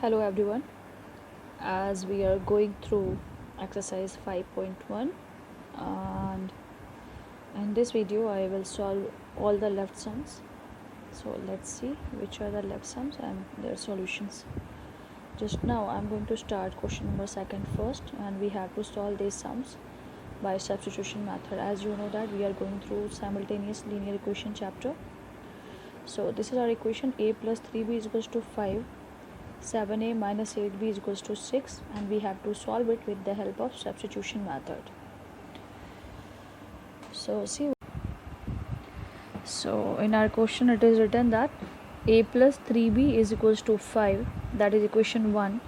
Hello everyone, as we are going through exercise 5.1, and in this video I will solve all the left sums. So let's see which are the left sums and their solutions. Just now I'm going to start question number second first, and we have to solve these sums by substitution method. As you know that we are going through simultaneous linear equation chapter. So this is our equation: a plus 3b is equals to 5, 7a minus 8b is equals to 6, and we have to solve it with the help of substitution method. So in our question it is written that a plus 3b is equals to 5, that is equation 1,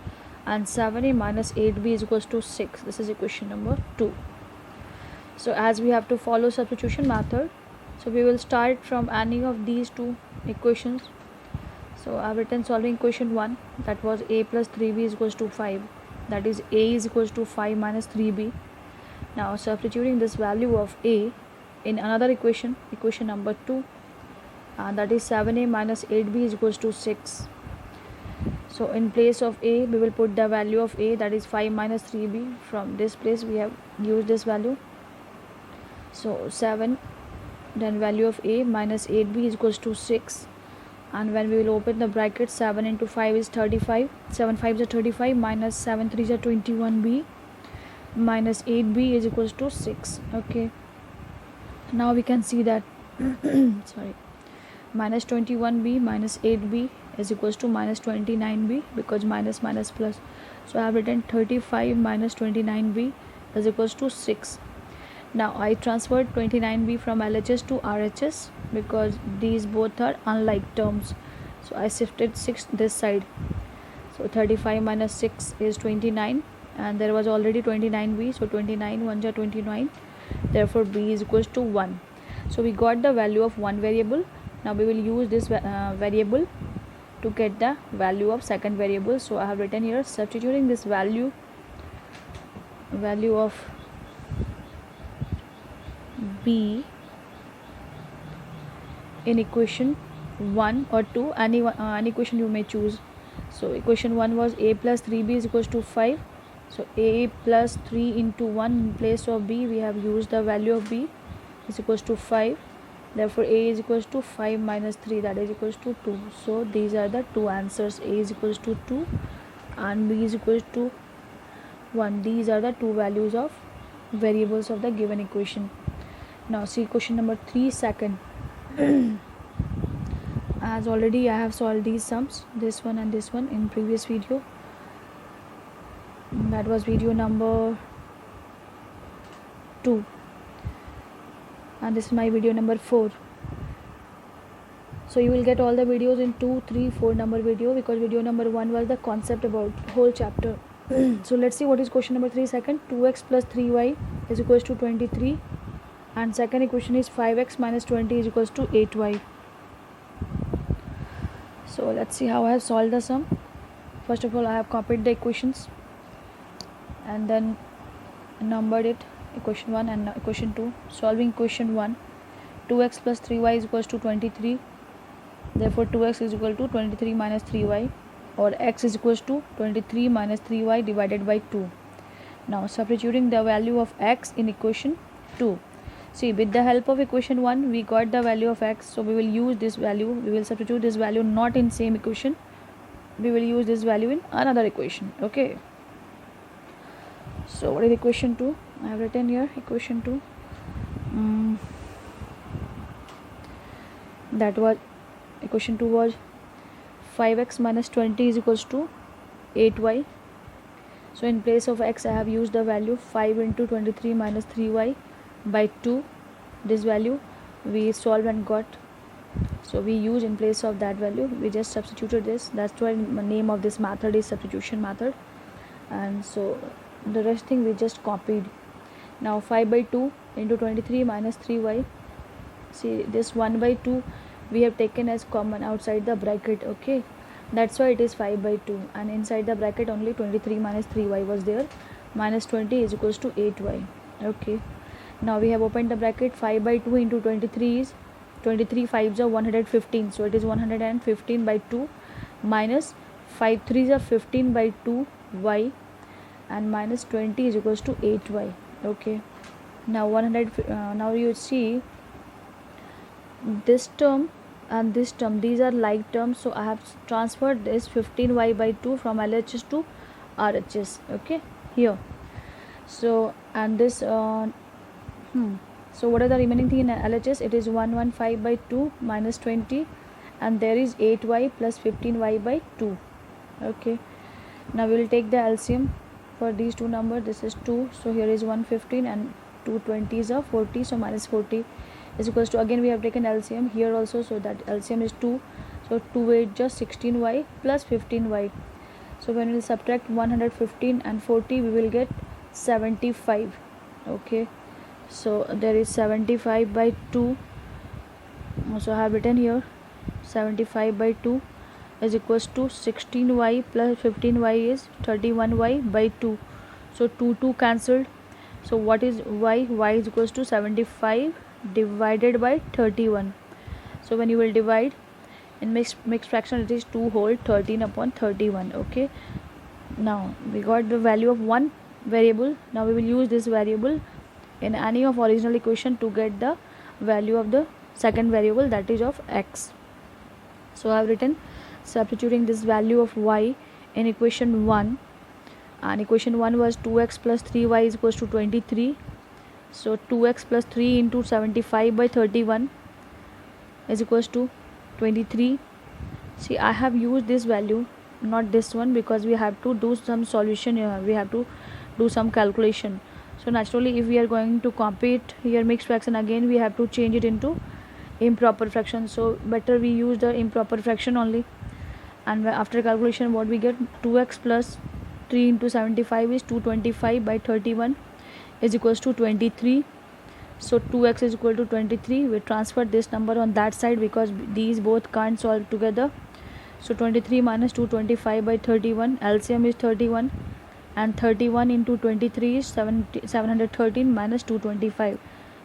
and 7a minus 8b is equals to 6, this is equation number 2. So as we have to follow substitution method, so we will start from any of these two equations. So I have written solving equation 1, that was a plus 3b is equals to 5, that is a is equals to 5 minus 3b. Now substituting this value of a in another equation, equation number 2, that is 7a minus 8b is equals to 6. So in place of a we will put the value of a, that is 5 minus 3b. From this place we have used this value. So 7, then value of a minus 8b is equals to 6, and when we will open the bracket, 7 into 5 is 35, 7 5s are 35, minus 7 3s are 21b, minus 8b is equals to 6. Okay, now we can see that minus 21b minus 8b is equals to minus 29b, because minus minus plus. So I have written 35 minus 29b is equals to 6. Now I transferred 29b from LHS to RHS because these both are unlike terms. So I shifted 6 this side. So 35 minus 6 is 29, and there was already 29b. So 29 1s are 29. Therefore b is equals to 1. So we got the value of one variable. Now we will use this variable to get the value of second variable. So I have written here, substituting this value of b in equation 1 or 2, any equation you may choose. So equation 1 was a plus 3b is equals to 5. So a plus 3 into 1, in place of b we have used the value of b is equals to 5. Therefore a is equals to 5 minus 3, that is equals to 2. So these are the two answers: a is equals to 2 and b is equals to 1. These are the two values of variables of the given equation. Now see question number 3 second. As already I have solved these sums, this one and this one, in previous video. That was video number 2, and this is my video number 4. So you will get all the videos in 2, 3, 4 number video, because video number 1 was the concept about whole chapter. So let's see what is question number 3 second. 2x plus 3y is equals to 23, and second equation is 5x minus 20 is equals to 8y. So let's see how I have solved the sum. First of all, I have copied the equations and then numbered it, equation 1 and equation 2. Solving equation 1, 2x plus 3y is equals to 23. Therefore 2x is equal to 23 minus 3y, or x is equals to 23 minus 3y divided by 2. Now substituting the value of x in equation 2. See, with the help of equation 1 we got the value of x, so we will use this value, we will substitute this value not in same equation, we will use this value in another equation. Okay, so what is equation 2? I have written here equation 2. That was equation 2 was 5x minus 20 is equals to 8y. So in place of x I have used the value 5 into 23 minus 3y by 2. This value we solved and got, so we use in place of that value, we just substituted this. That's why the name of this method is substitution method, and so the rest thing we just copied. Now 5 by 2 into 23 minus 3y. See, this 1 by 2 we have taken as common outside the bracket. Okay, that's why it is 5 by 2, and inside the bracket only 23 minus 3y was there. Minus 20 is equals to 8y. Okay, now we have opened the bracket. 5 by 2 into 23 is 23 5s are 115, so it is 115 by 2 minus 5 3s are 15 by 2y and minus 20 is equals to 8y. Okay, now 100 now you see this term and this term, these are like terms, so I have transferred this 15y by 2 from LHS to RHS. Okay, here. So and this so what are the remaining thing in LHS? It is 115 by 2 minus 20 and there is 8y plus 15y by 2. Okay, now we will take the LCM for these two numbers. This is 2, so here is 115 and 220s are 40, so minus 40 is equals to, again we have taken LCM here also, so that LCM is 2, so 2 8 just 16y plus 15y. So when we will subtract 115 and 40 we will get 75. Okay, so there is 75 by 2, so I have written here 75 by 2 is equals to 16y plus 15y is 31y by 2, so 2 cancelled. So what is y? Y is equals to 75 divided by 31. So when you will divide in mixed fraction, it is 2 whole 13 upon 31. Okay, now we got the value of one variable. Now we will use this variable in any of original equation to get the value of the second variable, that is of x. So I have written substituting this value of y in equation 1, and equation 1 was 2x plus 3y is equals to 23. So 2x plus 3 into 75 by 31 is equals to 23. See, I have used this value, not this one, because we have to do some solution here, we have to do some calculation. So naturally if we are going to copy it here mixed fraction, again we have to change it into improper fraction, so better we use the improper fraction only. And after calculation what we get, 2x plus 3 into 75 is 225 by 31 is equals to 23. So 2x is equal to 23. We transfer this number on that side because these both can't solve together. So 23 minus 225 by 31, LCM is 31, and 31 into 23 is 713 minus 225.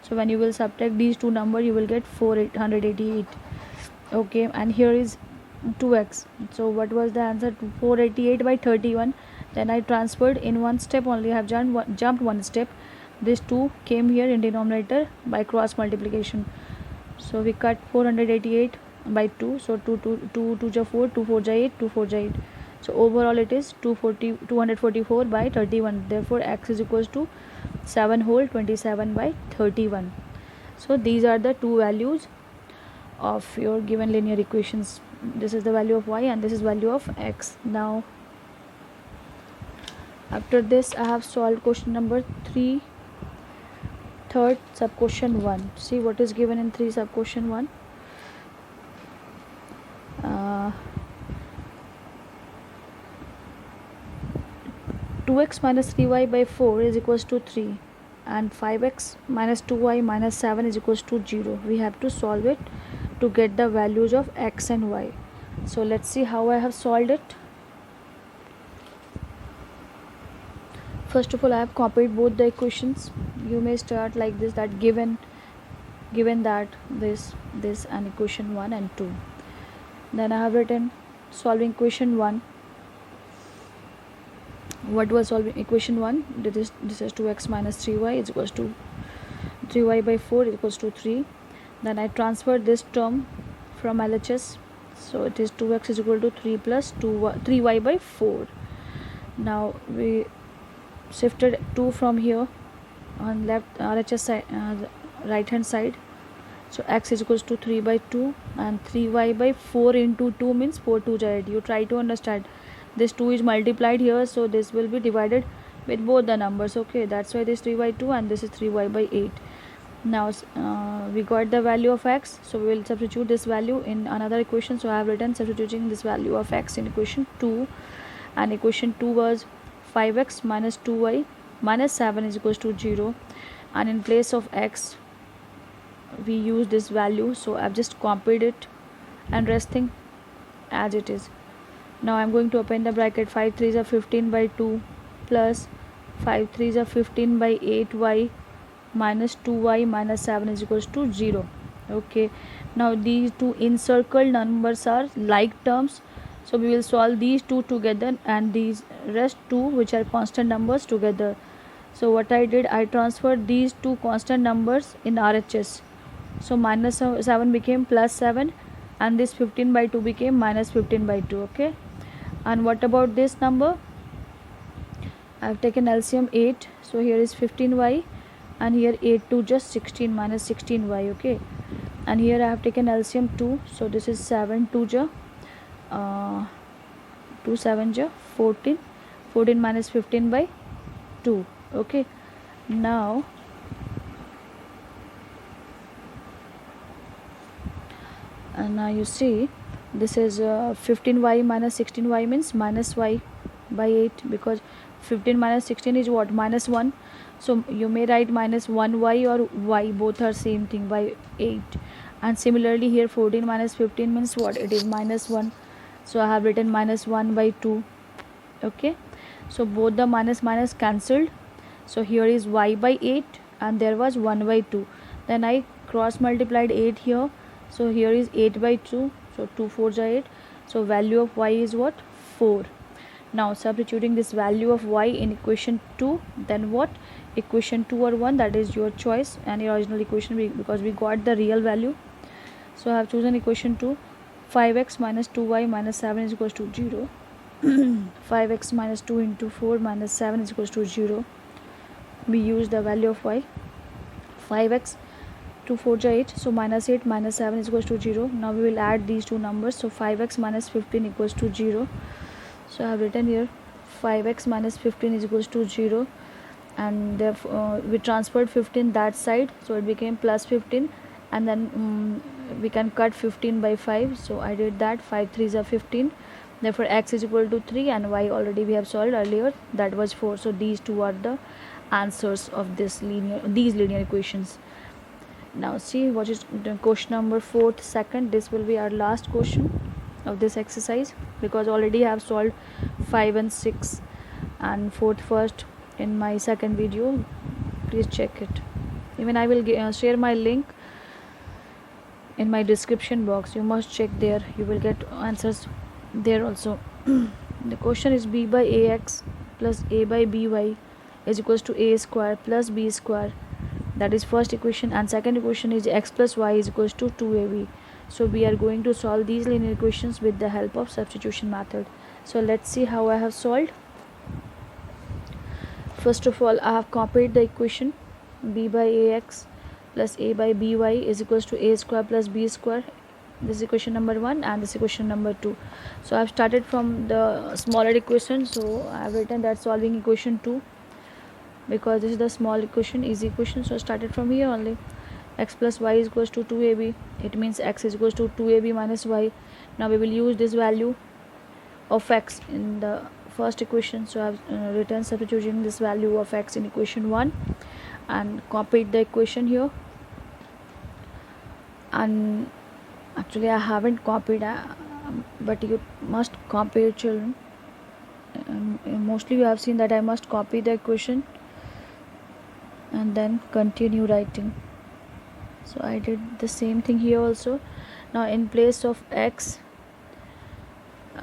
So when you will subtract these two numbers you will get 488. Okay, and here is 2x. So what was the answer? 488 by 31. Then I transferred in one step only, I have jumped one step. This 2 came here in denominator by cross multiplication. So we cut 488 by 2. So 2 2 4, 2 4 8, 2 4 8. So overall it is 244 by 31. Therefore x is equals to 7 whole 27 by 31. So these are the two values of your given linear equations. This is the value of y and this is value of x. Now after this I have solved question number 3, third sub question 1. See what is given in 3 sub question 1. 2x minus 3y by 4 is equals to 3 and 5x minus 2y minus 7 is equals to 0. We have to solve it to get the values of x and y. So let's see how I have solved it. First of all, I have copied both the equations. You may start like this, that given that this and equation 1 and 2. Then I have written solving equation 1. What was solving equation 1? This is 2x minus 3y is equals to 3y by 4 is equals to 3. Then I transferred this term from LHS, so it is 2x is equal to 3 plus 3y by 4. Now we shifted 2 from here on left RHS side, right hand side. So x is equals to 3 by 2 and 3y by 4 into 2 means 4 2 8. You try to understand. This 2 is multiplied here, so this will be divided with both the numbers. Okay, that's why this 3 by 2 and this is 3y by 8. Now we got the value of x, so we will substitute this value in another equation. So I have written substituting this value of x in equation 2, and equation 2 was 5x minus 2y minus 7 is equals to 0, and in place of x we use this value, so I've just copied it and resting as it is. Now I'm going to open the bracket. 5 3s are 15 by 2 plus 5 3s are 15 by 8y minus 2y minus 7 is equals to 0. Okay, now these two encircled numbers are like terms, So we will solve these two together and these rest two which are constant numbers together. So what I did, I transferred these two constant numbers in RHS. So minus 7 became plus 7 and this 15 by 2 became minus 15 by 2. Okay. And what about this number? I have taken LCM 8. So here is 15y and here 8 to just 16 minus 16y. Okay. And here I have taken LCM 2. So this is 7 2 ja 2 7 ja 14. 14 minus 15 by 2. Okay. Now you see this is 15y minus 16y means minus y by 8, because 15 minus 16 is what, minus 1. So you may write minus 1y or y, both are same thing, by 8. And similarly here 14 minus 15 means what, it is minus 1. So I have written minus 1 by 2. Okay. So both the minus minus cancelled. So here is y by 8 and there was 1 by 2. Then I cross multiplied 8 here. So here is 8 by 2. So 2 4s are 8. So value of y is what, 4. Now substituting this value of y in equation 2, then what, equation 2 or 1, that is your choice, and your original equation, because we got the real value. So I have chosen equation 2. 5x minus 2y minus 7 is equals to 0. 5x minus 2 into 4 minus 7 is equals to 0. We use the value of y. 5x 2 4 is 8. So minus 8 minus 7 is equals to 0. Now we will add these two numbers. So 5x minus 15 equals to 0. So I have written here 5x minus 15 is equals to 0. And therefore we transferred 15 that side. So it became plus 15. And then we can cut 15 by 5. So I did that. 5 3s are 15. Therefore x is equal to 3 and y already we have solved earlier, that was 4. So these two are the answers of these linear equations. Now see what is the question number 4th second. This will be our last question of this exercise, because already I have solved 5 and 6 and 4th first in my second video. Please check it. Even I will share my link in my description box. You must check there. You will get answers there also. The question is b by ax plus a by by is equals to a square plus b square. That is first equation, and second equation is x plus y is equals to 2ab. So we are going to solve these linear equations with the help of substitution method. So let's see how I have solved. First of all, I have copied the equation b by ax plus a by by is equals to a square plus b square. This is equation number 1 and this is equation number 2. So I have started from the smaller equation. So I have written that solving equation 2, because this is the small equation, easy equation. So I started from here only. X plus y is equals to 2ab. It means x is equals to 2ab minus y. Now we will use this value of x in the first equation. So I have written substituting this value of x in equation 1 and copied the equation here. And actually I haven't copied, but you must copy it, children. Mostly you have seen that I must copy the equation and then continue writing. So I did the same thing here also. Now in place of x,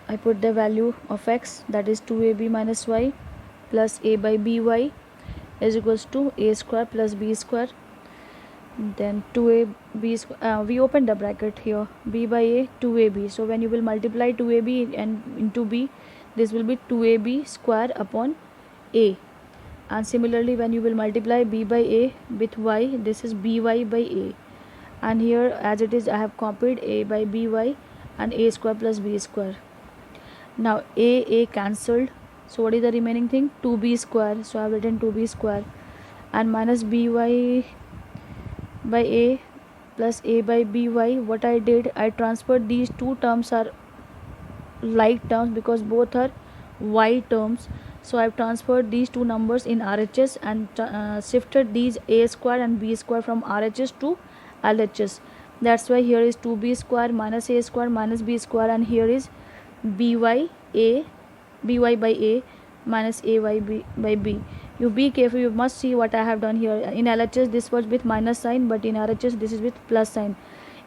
I put the value of x, that is 2ab minus y plus a by by is equals to a square plus b square. Then 2ab square, we open the bracket here, b by a 2ab. So when you will multiply 2ab and into b, this will be 2ab square upon a. And similarly when you will multiply b by a with y, this is by a. And here as it is, I have copied a by by and a square plus b square. Now a cancelled. So what is the remaining thing? 2b square. So I have written 2b square and minus by a plus a by by. What I did, I transferred these two terms are like terms because both are y terms. So I have transferred these two numbers in RHS and shifted these a square and b square from RHS to LHS. That's why here is 2b square minus a square minus b square, and here is by by a minus a by b. You be careful, you must see what I have done here. In LHS this was with minus sign, but in RHS this is with plus sign.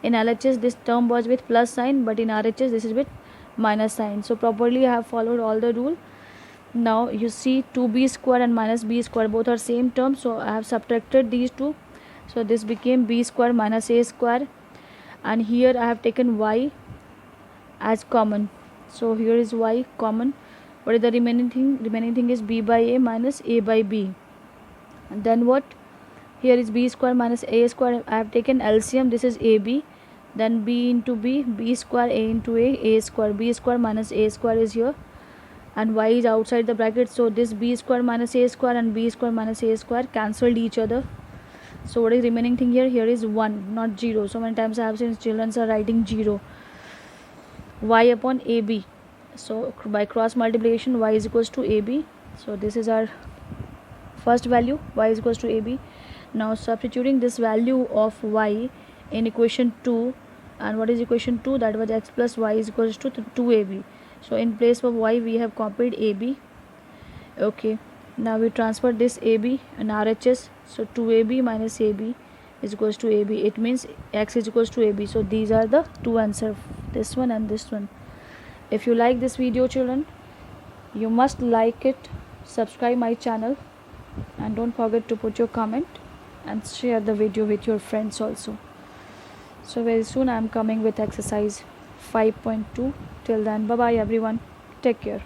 In LHS this term was with plus sign, but in RHS this is with minus sign. So properly I have followed all the rule. Now you see 2b square and minus b square both are same term, so I have subtracted these two, so this became b square minus a square, and here I have taken y as common, so here is y common. What is the remaining thing? Remaining thing is b by a minus a by b. And then what? Here is b square minus a square. I have taken LCM. This is ab, then b into b square, a into a square. B square minus a square is here, and y is outside the bracket, so this b square minus a square and b square minus a square cancelled each other. So what is remaining thing here? Here is 1, not 0. So many times I have seen children are writing 0. Y upon ab. So by cross multiplication, y is equals to ab. So this is our first value, y is equals to ab. Now substituting this value of y in equation 2, and what is equation 2? That was x plus y is equals to 2ab. So in place of y we have copied ab. Okay, now we transfer this ab and RHS. So 2ab minus ab is equals to ab. It means x is equals to ab. So these are the two answers, this one and this one. If you like this video, children, you must like it, subscribe my channel, and don't forget to put your comment and share the video with your friends also. So very soon I am coming with exercise 5.2. Till then, bye bye everyone, take care.